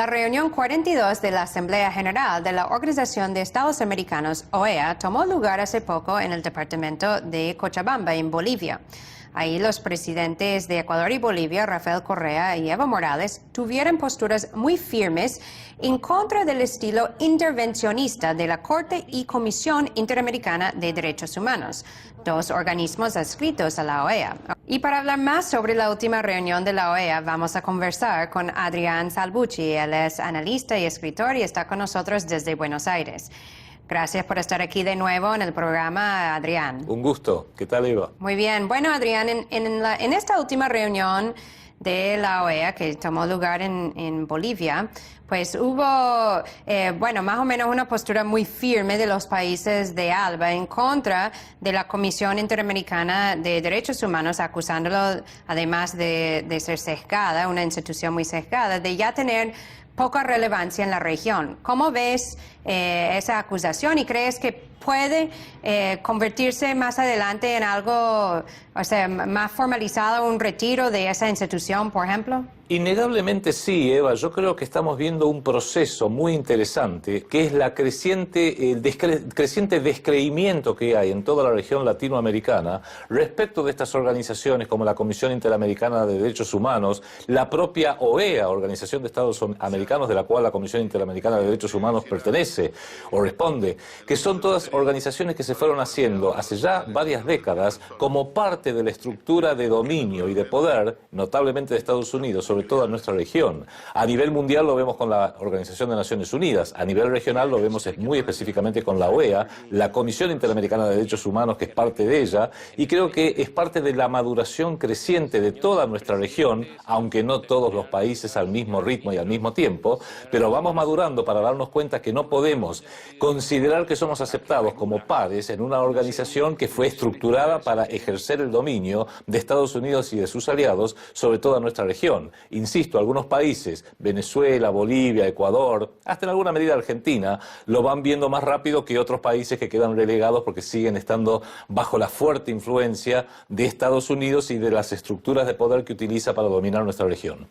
La reunión 42 de la Asamblea General de la Organización de Estados Americanos, OEA, tomó lugar hace poco en el departamento de Cochabamba, en Bolivia. Ahí los presidentes de Ecuador y Bolivia, Rafael Correa y Evo Morales, tuvieron posturas muy firmes en contra del estilo intervencionista de la Corte y Comisión Interamericana de Derechos Humanos, dos organismos adscritos a la OEA. Y para hablar más sobre la última reunión de la OEA, vamos a conversar con Adrián Salvucci. Él es analista y escritor y está con nosotros desde Buenos Aires. Gracias por estar aquí de nuevo en el programa, Adrián. Un gusto. ¿Qué tal, Eva? Muy bien. Bueno, Adrián, en esta última reunión de la OEA que tomó lugar en Bolivia, pues hubo, más o menos una postura muy firme de los países de ALBA en contra de la Comisión Interamericana de Derechos Humanos, acusándolo, además de ser sesgada, una institución muy sesgada, de ya tener poca relevancia en la región. ¿Cómo ves esa acusación y crees que puede convertirse más adelante en algo, más formalizado, un retiro de esa institución, por ejemplo? Innegablemente sí, Eva. Yo creo que estamos viendo un proceso muy interesante, que es el creciente descreimiento que hay en toda la región latinoamericana respecto de estas organizaciones como la Comisión Interamericana de Derechos Humanos, la propia OEA, Organización de Estados Americanos, de la cual la Comisión Interamericana de Derechos Humanos pertenece o responde, que son todas organizaciones que se fueron haciendo hace ya varias décadas como parte de la estructura de dominio y de poder, notablemente de Estados Unidos, sobre todo en nuestra región. A nivel mundial lo vemos con la Organización de Naciones Unidas, a nivel regional lo vemos muy específicamente con la OEA, la Comisión Interamericana de Derechos Humanos, que es parte de ella, y creo que es parte de la maduración creciente de toda nuestra región, aunque no todos los países al mismo ritmo y al mismo tiempo, pero vamos madurando para darnos cuenta que no podemos considerar que somos aceptados como pares en una organización que fue estructurada para ejercer el dominio de Estados Unidos y de sus aliados sobre toda nuestra región. Insisto, algunos países, Venezuela, Bolivia, Ecuador, hasta en alguna medida Argentina, lo van viendo más rápido que otros países que quedan relegados porque siguen estando bajo la fuerte influencia de Estados Unidos y de las estructuras de poder que utiliza para dominar nuestra región.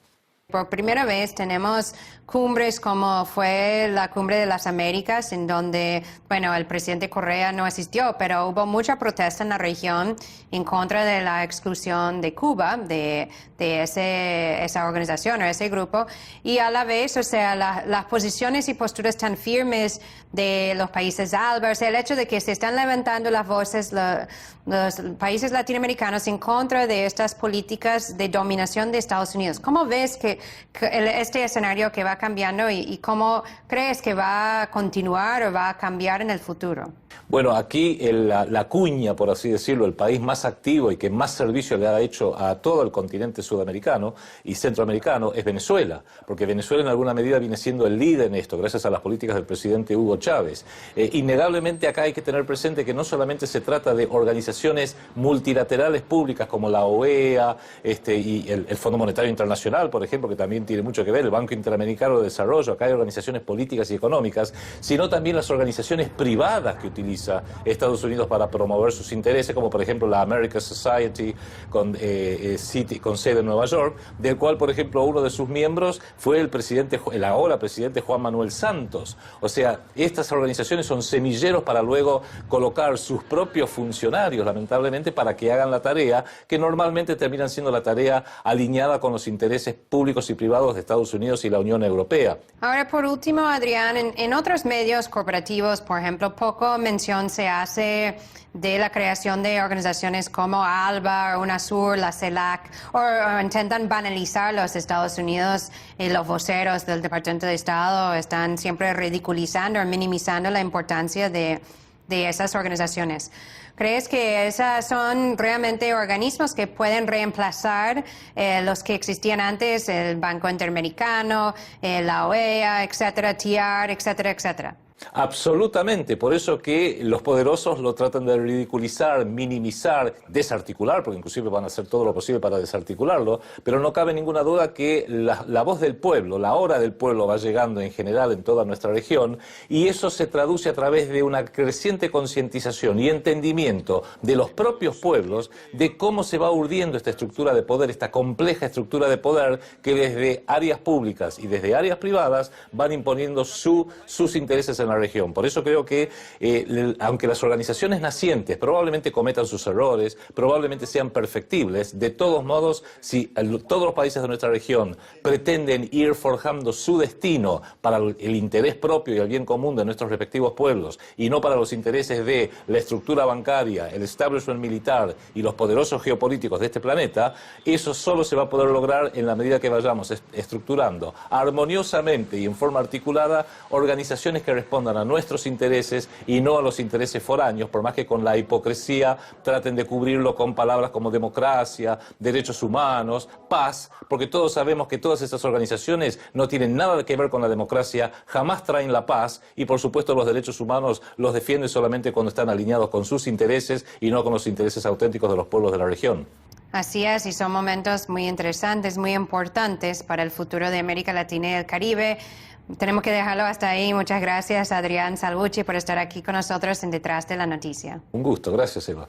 Por primera vez tenemos cumbres como fue la Cumbre de las Américas, en donde, el presidente Correa no asistió, pero hubo mucha protesta en la región en contra de la exclusión de Cuba, de esa organización o ese grupo, y a la vez, las posiciones y posturas tan firmes de los países ALBA, el hecho de que se están levantando las voces los países latinoamericanos en contra de estas políticas de dominación de Estados Unidos. ¿Cómo ves que este escenario que va cambiando y cómo crees que va a continuar o va a cambiar en el futuro? Bueno, aquí la cuña, por así decirlo, el país más activo y que más servicio le ha hecho a todo el continente sudamericano y centroamericano es Venezuela, porque Venezuela en alguna medida viene siendo el líder en esto, gracias a las políticas del presidente Hugo Chávez. Innegablemente acá hay que tener presente que no solamente se trata de organizaciones multilaterales públicas como la OEA y el Fondo Monetario Internacional, por ejemplo, que también tiene mucho que ver, el Banco Interamericano de Desarrollo, acá hay organizaciones políticas y económicas, sino también las organizaciones privadas que utiliza Estados Unidos para promover sus intereses, como por ejemplo la American Society con sede en Nueva York, del cual por ejemplo uno de sus miembros fue el ahora presidente Juan Manuel Santos. O sea, estas organizaciones son semilleros para luego colocar sus propios funcionarios, lamentablemente, para que hagan la tarea que normalmente terminan siendo la tarea alineada con los intereses públicos y privados de Estados Unidos y la Unión Europea. Ahora, por último, Adrián, en otros medios corporativos, por ejemplo, poco mención se hace de la creación de organizaciones como ALBA, UNASUR, la CELAC, o intentan banalizar los Estados Unidos. Los voceros del Departamento de Estado están siempre ridiculizando o minimizando la importancia de esas organizaciones. ¿Crees que esas son realmente organismos que pueden reemplazar los que existían antes, el Banco Interamericano, la OEA, etcétera, TIAR, etcétera, etcétera? Absolutamente, por eso que los poderosos lo tratan de ridiculizar, minimizar, desarticular, porque inclusive van a hacer todo lo posible para desarticularlo, pero no cabe ninguna duda que la voz del pueblo, la hora del pueblo va llegando en general en toda nuestra región, y eso se traduce a través de una creciente concientización y entendimiento de los propios pueblos de cómo se va urdiendo esta estructura de poder, esta compleja estructura de poder que desde áreas públicas y desde áreas privadas van imponiendo sus intereses en la región. Por eso creo que, aunque las organizaciones nacientes probablemente cometan sus errores, probablemente sean perfectibles, de todos modos, si todos los países de nuestra región pretenden ir forjando su destino para el interés propio y el bien común de nuestros respectivos pueblos, y no para los intereses de la estructura bancaria, el establishment militar y los poderosos geopolíticos de este planeta, eso solo se va a poder lograr en la medida que vayamos estructurando armoniosamente y en forma articulada organizaciones que respondan a nuestros intereses y no a los intereses foráneos, por más que con la hipocresía traten de cubrirlo con palabras como democracia, derechos humanos, paz, porque todos sabemos que todas estas organizaciones no tienen nada que ver con la democracia, jamás traen la paz, y por supuesto los derechos humanos los defienden solamente cuando están alineados con sus intereses y no con los intereses auténticos de los pueblos de la región. Así es, y son momentos muy interesantes, muy importantes para el futuro de América Latina y el Caribe. Tenemos que dejarlo hasta ahí. Muchas gracias, Adrián Salvucci, por estar aquí con nosotros en Detrás de la Noticia. Un gusto, gracias, Eva.